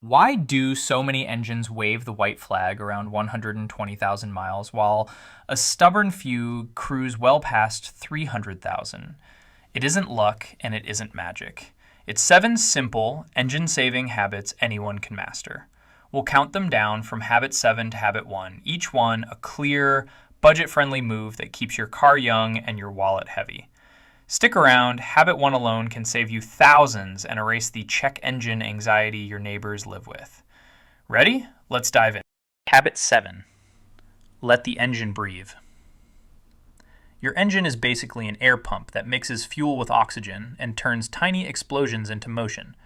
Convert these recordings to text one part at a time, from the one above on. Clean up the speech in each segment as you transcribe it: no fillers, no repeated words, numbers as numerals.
Why do so many engines wave the white flag around 120,000 miles while a stubborn few cruise well past 300,000? It isn't luck and it isn't magic. It's 7 simple, engine-saving habits anyone can master. We'll count them down from habit 7 to habit 1, each one a clear, budget-friendly move that keeps your car young and your wallet heavy. Stick around, habit 1 alone can save you thousands and erase the check engine anxiety your neighbors live with. Ready? Let's dive in. Habit 7. Let the engine breathe. Your engine is basically an air pump that mixes fuel with oxygen and turns tiny explosions into motion.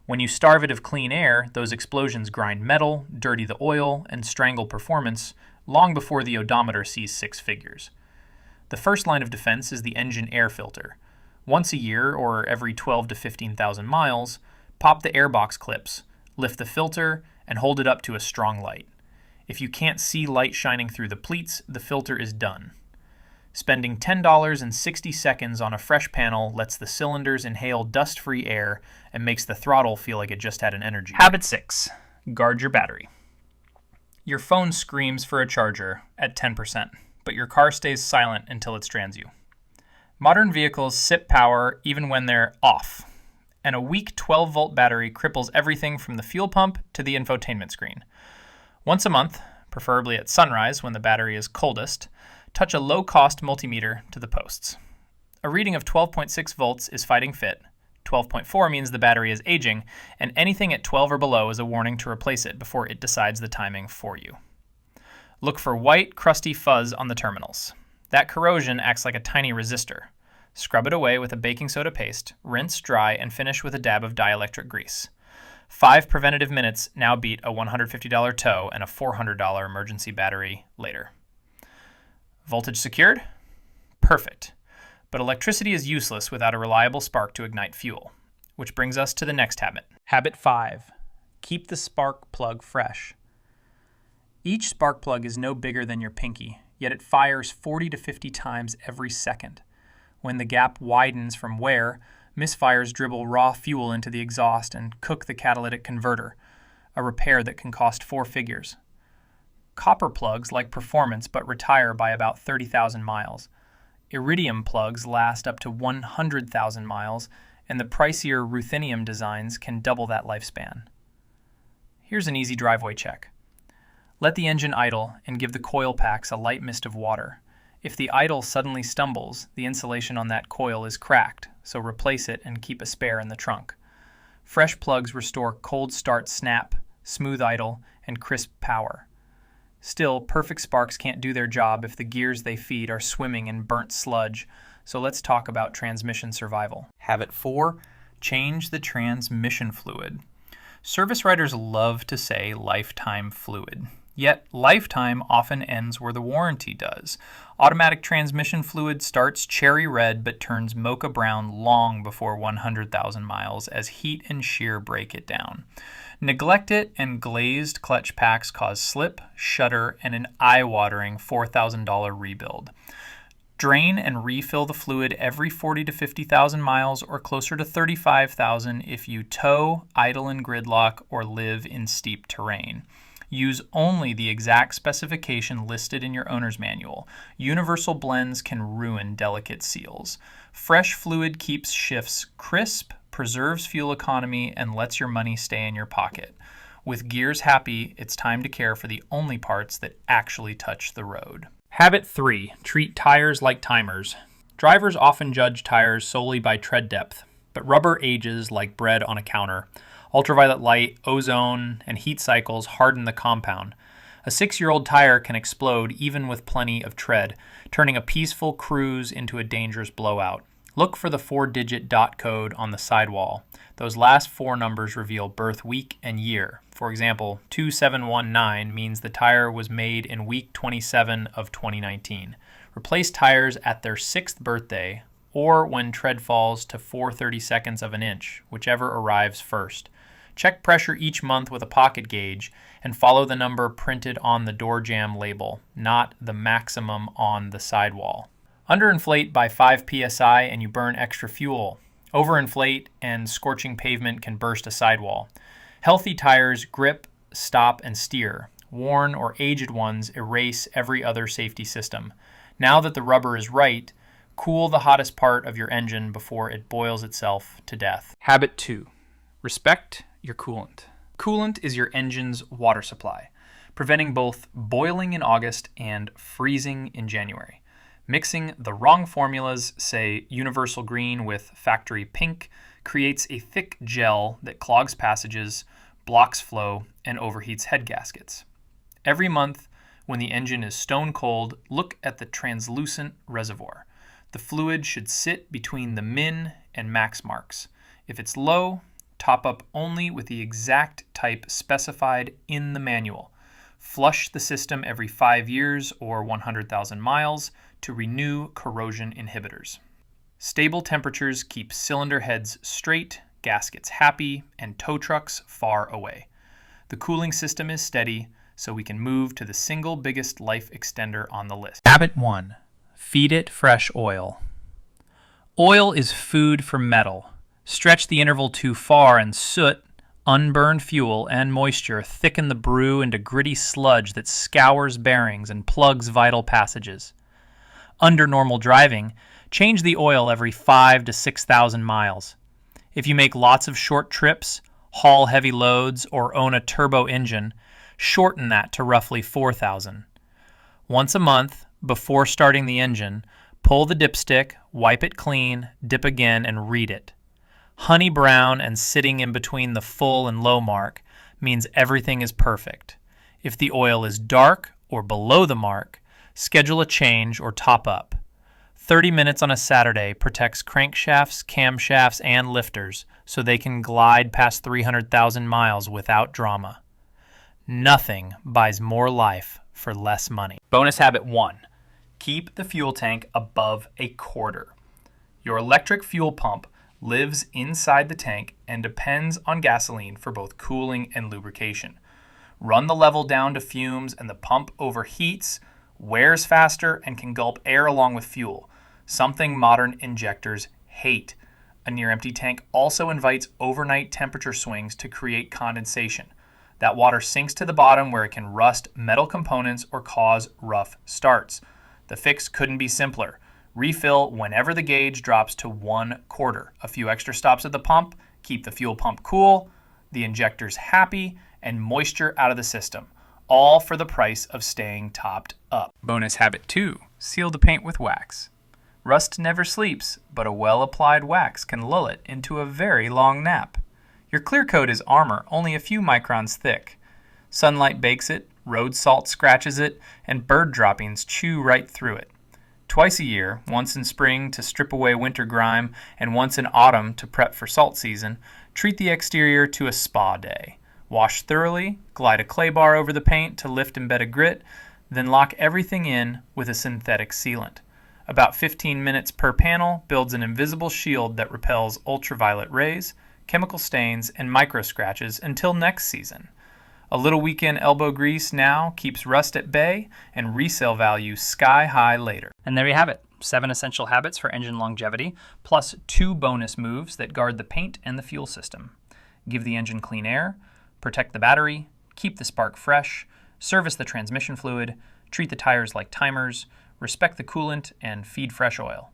When you starve it of clean air, those explosions grind metal, dirty the oil, and strangle performance long before the odometer sees 6 figures. The first line of defense is the engine air filter. Once a year, or every 12 to 15,000 miles, pop the airbox clips, lift the filter, and hold it up to a strong light. If you can't see light shining through the pleats, the filter is done. Spending $10.60 on a fresh panel lets the cylinders inhale dust-free air and makes the throttle feel like it just had an energy. Habit 6. Guard your battery. Your phone screams for a charger at 10%. But your car stays silent until it strands you. Modern vehicles sip power even when they're off, and a weak 12-volt battery cripples everything from the fuel pump to the infotainment screen. Once a month, preferably at sunrise when the battery is coldest, touch a low-cost multimeter to the posts. A reading of 12.6 volts is fighting fit, 12.4 means the battery is aging, and anything at 12 or below is a warning to replace it before it decides the timing for you. Look for white, crusty fuzz on the terminals. That corrosion acts like a tiny resistor. Scrub it away with a baking soda paste, rinse dry, and finish with a dab of dielectric grease. 5 preventative minutes now beat a $150 tow and a $400 emergency battery later. Voltage secured? Perfect. But electricity is useless without a reliable spark to ignite fuel. Which brings us to the next habit. Habit 5. Keep the spark plug fresh. Each spark plug is no bigger than your pinky, yet it fires 40 to 50 times every second. When the gap widens from wear, misfires dribble raw fuel into the exhaust and cook the catalytic converter, a repair that can cost 4 figures. Copper plugs like performance but retire by about 30,000 miles. Iridium plugs last up to 100,000 miles, and the pricier ruthenium designs can double that lifespan. Here's an easy driveway check. Let the engine idle and give the coil packs a light mist of water. If the idle suddenly stumbles, the insulation on that coil is cracked, so replace it and keep a spare in the trunk. Fresh plugs restore cold start snap, smooth idle, and crisp power. Still, perfect sparks can't do their job if the gears they feed are swimming in burnt sludge, so let's talk about transmission survival. Habit 4. Change the transmission fluid. Service writers love to say lifetime fluid. Yet, lifetime often ends where the warranty does. Automatic transmission fluid starts cherry red but turns mocha brown long before 100,000 miles as heat and shear break it down. Neglect it and glazed clutch packs cause slip, shudder, and an eye-watering $4,000 rebuild. Drain and refill the fluid every 40 to 50,000 miles or closer to 35,000 if you tow, idle in gridlock, or live in steep terrain. Use only the exact specification listed in your owner's manual. Universal blends can ruin delicate seals. Fresh fluid keeps shifts crisp, preserves fuel economy, and lets your money stay in your pocket. With gears happy, it's time to care for the only parts that actually touch the road. Habit 3. Treat tires like timers. Drivers often judge tires solely by tread depth, but rubber ages like bread on a counter. Ultraviolet light, ozone, and heat cycles harden the compound. A 6-year-old tire can explode even with plenty of tread, turning a peaceful cruise into a dangerous blowout. Look for the 4-digit dot code on the sidewall. Those last 4 numbers reveal birth week and year. For example, 2719 means the tire was made in week 27 of 2019. Replace tires at their 6th birthday or when tread falls to 4/32 of an inch, whichever arrives first. Check pressure each month with a pocket gauge and follow the number printed on the door jamb label, not the maximum on the sidewall. Underinflate by 5 psi and you burn extra fuel. Overinflate and scorching pavement can burst a sidewall. Healthy tires grip, stop, and steer. Worn or aged ones erase every other safety system. Now that the rubber is right, cool the hottest part of your engine before it boils itself to death. Habit 2. Respect your coolant. Coolant is your engine's water supply, preventing both boiling in August and freezing in January. Mixing the wrong formulas, say universal green with factory pink, creates a thick gel that clogs passages, blocks flow, and overheats head gaskets. Every month, when the engine is stone cold, look at the translucent reservoir. The fluid should sit between the min and max marks. If it's low, top up only with the exact type specified in the manual. Flush the system every 5 years or 100,000 miles to renew corrosion inhibitors. Stable temperatures keep cylinder heads straight, gaskets happy, and tow trucks far away. The cooling system is steady, so we can move to the single biggest life extender on the list. Habit 1. Feed it fresh oil. Oil is food for metal. Stretch the interval too far and soot, unburned fuel, and moisture thicken the brew into gritty sludge that scours bearings and plugs vital passages. Under normal driving, change the oil every 5,000 to 6,000 miles. If you make lots of short trips, haul heavy loads, or own a turbo engine, shorten that to roughly 4,000. Once a month, before starting the engine, pull the dipstick, wipe it clean, dip again, and read it. Honey brown and sitting in between the full and low mark means everything is perfect. If the oil is dark or below the mark, schedule a change or top up. 30 minutes on a Saturday protects crankshafts, camshafts, and lifters so they can glide past 300,000 miles without drama. Nothing buys more life for less money. Bonus habit 1. Keep the fuel tank above a quarter. Your electric fuel pump lives inside the tank and depends on gasoline for both cooling and lubrication. Run the level down to fumes and the pump overheats, wears faster, and can gulp air along with fuel, something modern injectors hate. A near-empty tank also invites overnight temperature swings to create condensation. That water sinks to the bottom where it can rust metal components or cause rough starts. The fix couldn't be simpler. Refill whenever the gauge drops to 1/4. A few extra stops at the pump keep the fuel pump cool, the injectors happy, and moisture out of the system, all for the price of staying topped up. Bonus habit 2. Seal the paint with wax. Rust never sleeps, but a well-applied wax can lull it into a very long nap. Your clear coat is armor only a few microns thick. Sunlight bakes it, road salt scratches it, and bird droppings chew right through it. Twice a year, once in spring to strip away winter grime, and once in autumn to prep for salt season, treat the exterior to a spa day. Wash thoroughly, glide a clay bar over the paint to lift embedded grit, then lock everything in with a synthetic sealant. About 15 minutes per panel builds an invisible shield that repels ultraviolet rays, chemical stains, and micro scratches until next season. A little weekend elbow grease now keeps rust at bay and resale value sky high later. And there you have it. 7 essential habits for engine longevity, plus 2 bonus moves that guard the paint and the fuel system. Give the engine clean air, protect the battery, keep the spark fresh, service the transmission fluid, treat the tires like timers, respect the coolant, and feed fresh oil.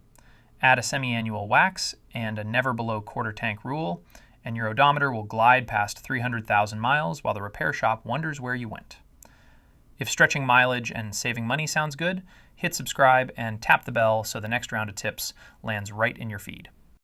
Add a semi-annual wax and a never below quarter tank rule, and your odometer will glide past 300,000 miles while the repair shop wonders where you went. If stretching mileage and saving money sounds good, hit subscribe and tap the bell so the next round of tips lands right in your feed.